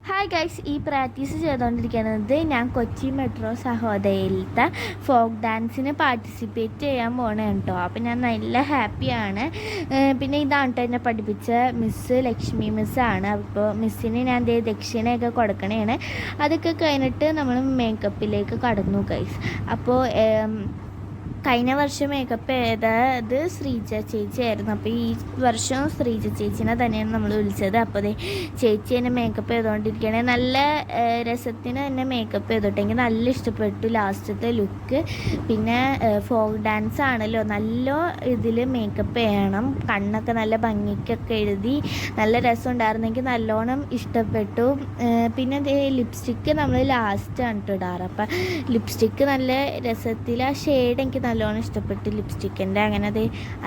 Hi guys, ഈ practice ചെയ്തുകൊണ്ടിരിക്കുന്നത് ഞാൻ കൊച്ചി മെട്രോ സഹോദയയിലത്തെ ഫോക്ക് ഡാൻസിന് പാർട്ടിസിപ്പേറ്റ് ചെയ്യാൻ പോകണേ കേട്ടോ. അപ്പം ഞാൻ നല്ല ഹാപ്പിയാണ്. പിന്നെ ഇതാണ് കേട്ടോ എന്നെ പഠിപ്പിച്ച മിസ്സ് ലക്ഷ്മി മിസ്സാണ്. അപ്പോൾ മിസ്സിന് ഞാൻ ദക്ഷിണയൊക്കെ കൊടുക്കണേണ്. അതൊക്കെ കഴിഞ്ഞിട്ട് നമ്മൾ മേക്കപ്പിലേക്ക് കടന്നു ഗൈസ്. അപ്പോൾ കഴിഞ്ഞ വർഷം മേക്കപ്പ് ചെയ്തത് ശ്രീജ ചേച്ചിയായിരുന്നു. അപ്പോൾ ഈ വർഷം ശ്രീജ ചേച്ചിനെ തന്നെയാണ് നമ്മൾ വിളിച്ചത്. അപ്പോൾ ചേച്ചി എന്നെ മേക്കപ്പ് ചെയ്തുകൊണ്ടിരിക്കുകയാണ്. നല്ല രസത്തിന് തന്നെ മേക്കപ്പ് ചെയ്തോട്ടെ. എനിക്ക് നല്ല ഇഷ്ടപ്പെട്ടു ലാസ്റ്റത്തെ ലുക്ക്. പിന്നെ ഫോക്ക് ഡാൻസ് ആണല്ലോ, നല്ല ഇതിൽ മേക്കപ്പ് ചെയ്യണം. കണ്ണൊക്കെ നല്ല ഭംഗിക്കൊക്കെ എഴുതി നല്ല രസം ഉണ്ടായിരുന്നു. എനിക്ക് നല്ലോണം ഇഷ്ടപ്പെട്ടു. പിന്നെ ലിപ്സ്റ്റിക്ക് നമ്മൾ ലാസ്റ്റാണ് ഇടാറ്. അപ്പം ലിപ്സ്റ്റിക്ക് നല്ല രസത്തിൽ ആ ഷെയ്ഡ് എനിക്ക് നല്ലോണം ഇഷ്ടപ്പെട്ടു ലിപ്സ്റ്റിക്കിൻ്റെ. അങ്ങനെ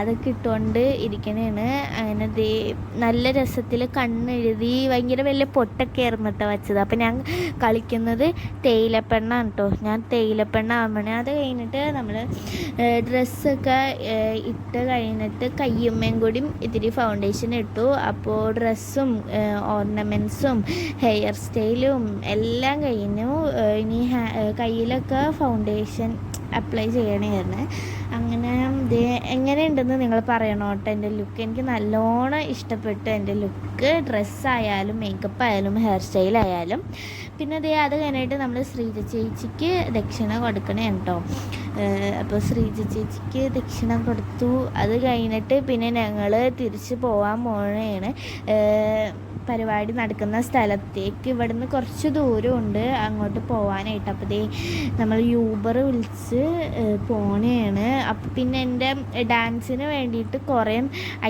അതൊക്കെ ഇട്ടുകൊണ്ട് ഇരിക്കണേണ്. അങ്ങനെ നല്ല രസത്തിൽ കണ്ണെഴുതി ഭയങ്കര വലിയ പൊട്ടൊക്കെ ആയിരുന്നു കേട്ടോ വെച്ചത്. അപ്പം ഞാൻ കളിക്കുന്നത് തേയിലപ്പെണ്ണാണ് കേട്ടോ. ഞാൻ തേയിലപ്പെണ്ണാകുമ്പോഴേ അത് കഴിഞ്ഞിട്ട് നമ്മൾ ഡ്രസ്സൊക്കെ ഇട്ട് കഴിഞ്ഞിട്ട് കയ്യുമ്മയും കൂടി ഇത്തിരി ഫൗണ്ടേഷൻ ഇട്ടു. അപ്പോൾ ഡ്രസ്സും ഓർണമെൻറ്റ്സും ഹെയർ സ്റ്റൈലും എല്ലാം കഴിഞ്ഞു. ഇനി കയ്യിലൊക്കെ ഫൗണ്ടേഷൻ അപ്ലൈ ചെയ്യണമായിരുന്നു. അങ്ങനെ എങ്ങനെയുണ്ടെന്ന് നിങ്ങൾ പറയണം കേട്ടോ. എൻ്റെ ലുക്ക് എനിക്ക് നല്ലോണം ഇഷ്ടപ്പെട്ടു. എൻ്റെ ലുക്ക് ഡ്രസ്സായാലും മേക്കപ്പ് ആയാലും ഹെയർ സ്റ്റൈലായാലും. പിന്നെ അത് കഴിഞ്ഞിട്ട് നമ്മൾ ശ്രീജ ചേച്ചിക്ക് ദക്ഷിണ കൊടുക്കണേ കേട്ടോ. അപ്പോൾ ശ്രീജ ചേച്ചിക്ക് ദക്ഷിണ കൊടുത്തു. അത് കഴിഞ്ഞിട്ട് പിന്നെ ഞങ്ങൾ തിരിച്ച് പോകാൻ പോകണേണ്. പരിപാടി നടക്കുന്ന സ്ഥലത്തേക്ക് ഇവിടുന്ന് കുറച്ച് ദൂരമുണ്ട് അങ്ങോട്ട് പോകാനായിട്ട്. അപ്പോൾ നമ്മൾ യൂബർ വിളിച്ച് പോണേണ്. അപ്പം പിന്നെ എൻ്റെ ഡാൻസിന് വേണ്ടിയിട്ട് കുറേ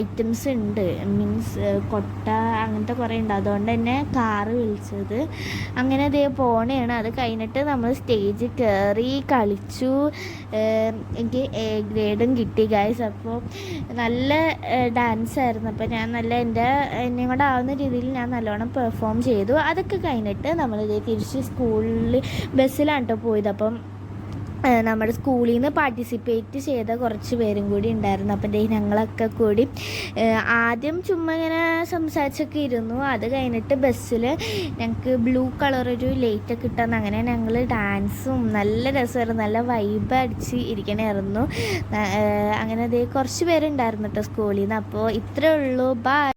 ഐറ്റംസ് ഉണ്ട്, മീൻസ് കൊട്ട അങ്ങനത്തെ കുറേ ഉണ്ട്. അതുകൊണ്ട് തന്നെ കാറ് വിളിച്ചത്. അങ്ങനെ പോണേണ്. അത് കഴിഞ്ഞിട്ട് നമ്മൾ സ്റ്റേജിൽ കയറി കളിച്ചു. എനിക്ക് എ ഗ്രേഡും കിട്ടി ഗൈസ്. അപ്പോൾ നല്ല ഡാൻസായിരുന്നു. അപ്പോൾ ഞാൻ നല്ല എന്നെ കൊണ്ട് ആവുന്ന രീതിയിൽ ഞാൻ നല്ലോണം പെർഫോം ചെയ്തു. അതൊക്കെ കഴിഞ്ഞിട്ട് നമ്മളിത് തിരിച്ച് സ്കൂളിൽ ബസ്സിലാണ് കേട്ടോ പോയത്. അപ്പം നമ്മുടെ സ്കൂളിൽ നിന്ന് പാർട്ടിസിപ്പേറ്റ് ചെയ്ത കുറച്ച് പേരും കൂടി ഉണ്ടായിരുന്നു. അപ്പം ഞങ്ങളൊക്കെ കൂടി ആദ്യം ചുമ്മാ ഇങ്ങനെ സംസാരിച്ചൊക്കെ ഇരുന്നു. അത് കഴിഞ്ഞിട്ട് ബസ്സിൽ ഞങ്ങൾക്ക് ബ്ലൂ കളറൊരു ലൈറ്റൊക്കെ ഇട്ടെന്ന് അങ്ങനെ ഞങ്ങൾ ഡാൻസും നല്ല രസമായിരുന്നു. നല്ല വൈബ് അടിച്ച് ഇരിക്കണമായിരുന്നു. അങ്ങനെ കുറച്ച് പേരുണ്ടായിരുന്നു കേട്ടോ സ്കൂളിൽ നിന്ന്. അപ്പോൾ ഇത്രയേ ഉള്ളൂ. ബൈ.